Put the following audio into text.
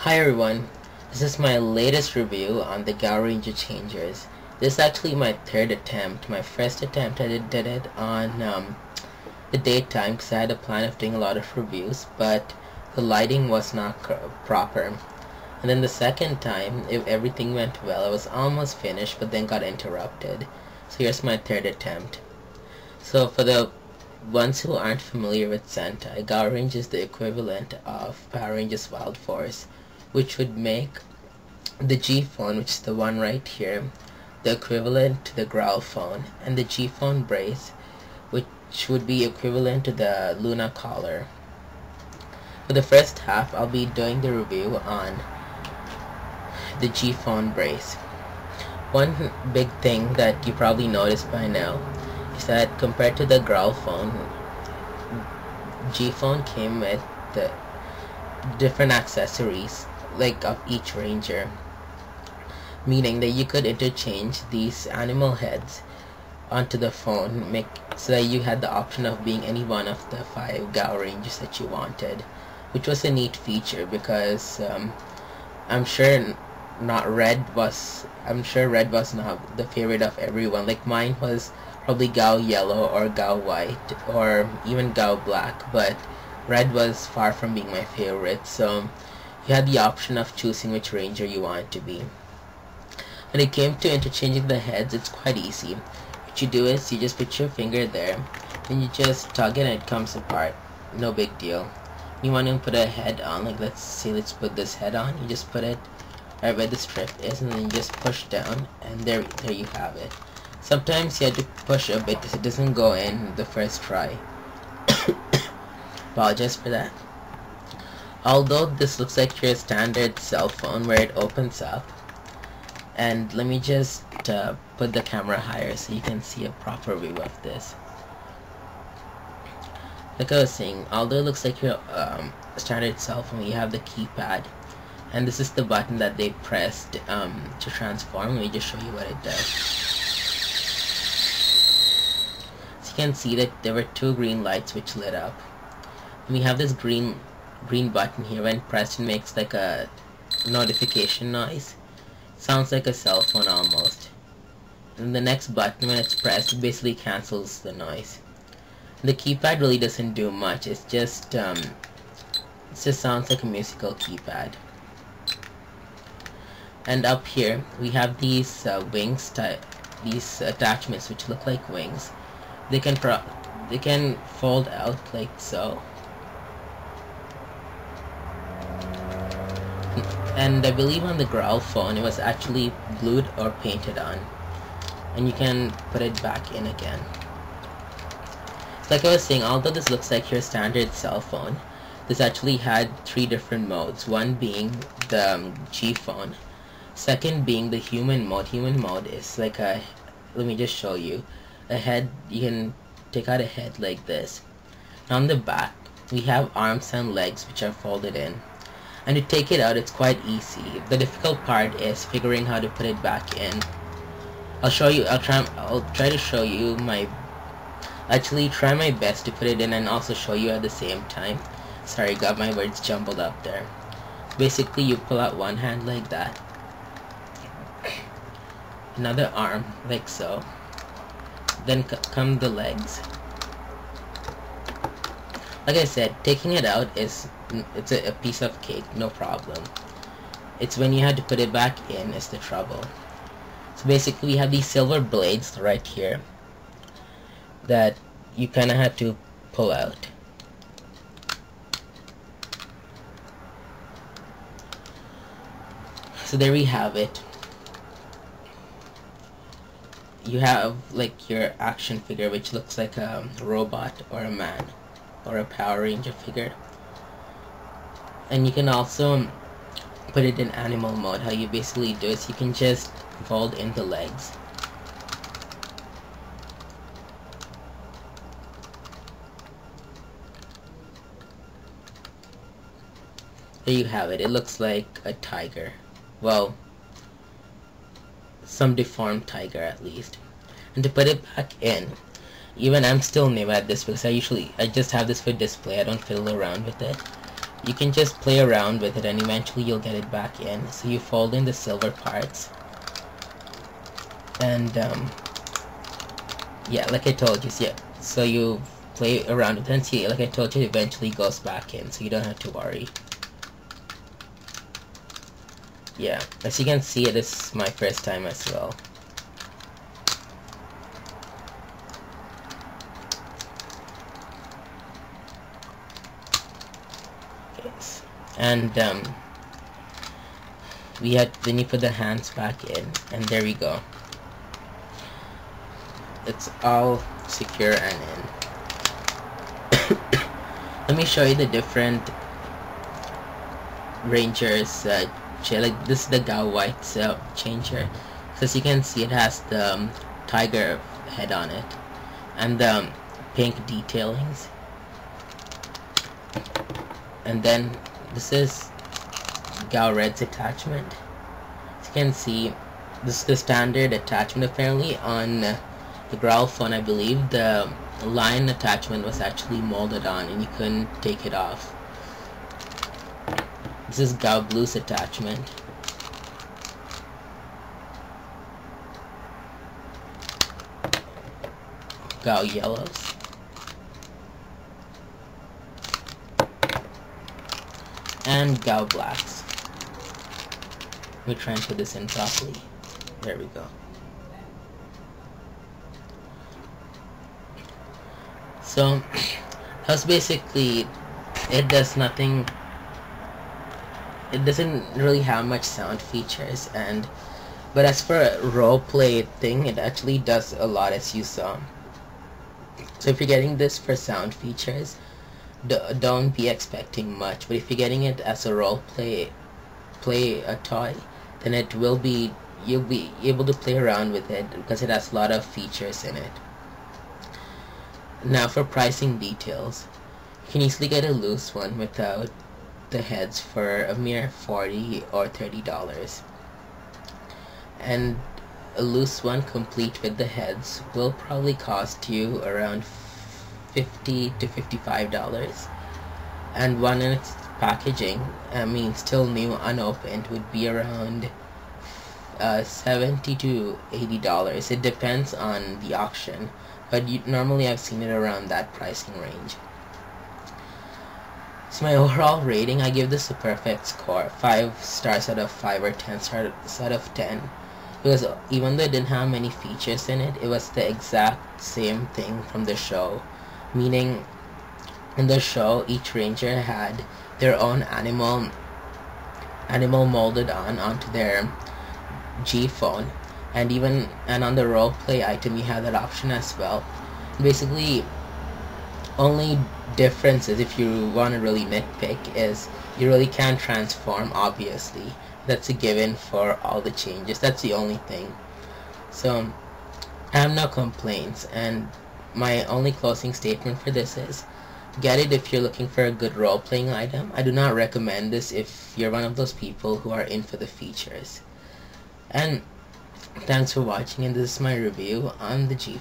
Hi everyone, this is my latest review on the Gaoranger changers. This is actually my third attempt. My first attempt I did it on the daytime because I had a plan of doing a lot of reviews, but the lighting was not proper. And then the second time, if everything went well, I was almost finished but then got interrupted. So here's my third attempt. So for the ones who aren't familiar with Sentai, Gaoranger is the equivalent of Power Rangers Wild Force, which would make the G phone, which is the one right here, the equivalent to the growl phone, and the G phone brace, which would be equivalent to the Luna collar. For the first half, I'll be doing the review on the G phone brace. One big thing that you probably noticed by now is that compared to the growl phone, G phone came with the different accessories like of each ranger, meaning that you could interchange these animal heads onto the phone, so that you had the option of being any one of the 5 Gaorangers that you wanted, which was a neat feature because I'm sure red was not the favorite of everyone. Like mine was probably Gao Yellow or Gao White or even Gao Black, but red was far from being my favorite, so you had the option of choosing which ranger you wanted to be. When it came to interchanging the heads, it's quite easy. What you do is you just put your finger there and you just tug it and it comes apart. No big deal. You want to put a head on, like let's put this head on. You just put it right where the strip is and then you just push down and there you have it. Sometimes you have to push a bit because it doesn't go in the first try. Apologize for that. Although this looks like your standard cell phone where it opens up, and let me just put the camera higher so you can see a proper view of this. Like I was saying, although it looks like your standard cell phone, you have the keypad, and this is the button that they pressed to transform. Let me just show you what it does. So you can see that there were 2 green lights which lit up. And we have this green button here. When pressed, it makes like a notification noise. Sounds like a cell phone almost. And the next button, when it's pressed, it basically cancels the noise. The keypad really doesn't do much. It just sounds like a musical keypad. And up here we have these wings these attachments which look like wings. They can fold out like so. And I believe on the growl phone it was actually glued or painted on, and you can put it back in again. Like I was saying, although this looks like your standard cell phone, this actually had 3 different modes. One being the G phone, second being the human mode. Human mode is like let me just show you a head. You can take out a head like this. And on the back we have arms and legs which are folded in. And to take it out, it's quite easy. The difficult part is figuring how to put it back in. I'll try to show you try my best to put it in and also show you at the same time. Sorry, got my words jumbled up there. Basically, you pull out one hand like that, another arm like so, then come the legs. Like I said, taking it out it's a piece of cake, no problem. It's when you had to put it back in is the trouble. So basically we have these silver blades right here that you kinda had to pull out. So there we have it. You have like your action figure which looks like a robot or a man or a Power Ranger figure. And you can also put it in animal mode. How you basically do is you can just fold in the legs. There you have it. It looks like a tiger. Well, some deformed tiger at least. And to put it back in, even I'm still new at this because I just have this for display. I don't fiddle around with it. you can just play around with it and eventually you'll get it back in. So you fold in the silver parts, and yeah, like I told you, yeah, so you play around with it and see, like I told you, it eventually goes back in, so you don't have to worry. Yeah, as you can see, this is my first time as well. Okay, and then you put the hands back in, and there we go. It's all secure and in. Let me show you the different Rangers. Like this is the Gao White changer. So as you can see, it has the tiger head on it and the pink detailings. And then this is Gao Red's attachment. As you can see, this is the standard attachment. Apparently on the Growl phone, I believe the line attachment was actually molded on and you couldn't take it off. This is Gao Blue's attachment. Gao Yellow's. And Gao Black's. Let me try and put this in properly. There we go. So that's basically it. Does nothing. It doesn't really have much sound features, but as for a roleplay thing, it actually does a lot, as you saw. So if you're getting this for sound features, don't be expecting much. But if you're getting it as a roleplay toy, then you'll be able to play around with it because it has a lot of features in it. Now for pricing details, you can easily get a loose one without the heads for a mere $40 or $30, and a loose one complete with the heads will probably cost you around $50 to $55, and one in its packaging, I mean still new unopened, would be around $70 to $80. It depends on the auction, but normally I've seen it around that pricing range. So my overall rating, I give this a perfect score, 5 stars out of 5 or 10 stars out of 10, because even though it didn't have many features in it, it was the exact same thing from the show, meaning in the show each ranger had their own animal molded onto their G phone, and on the roleplay item you have that option as well. Basically, only differences, if you want to really nitpick, is you really can't transform, obviously. That's a given for all the changes. That's the only thing. So I have no complaints, and my only closing statement for this is get it if you're looking for a good role-playing item. I do not recommend this if you're one of those people who are in for the features. And thanks for watching, and this is my review on the G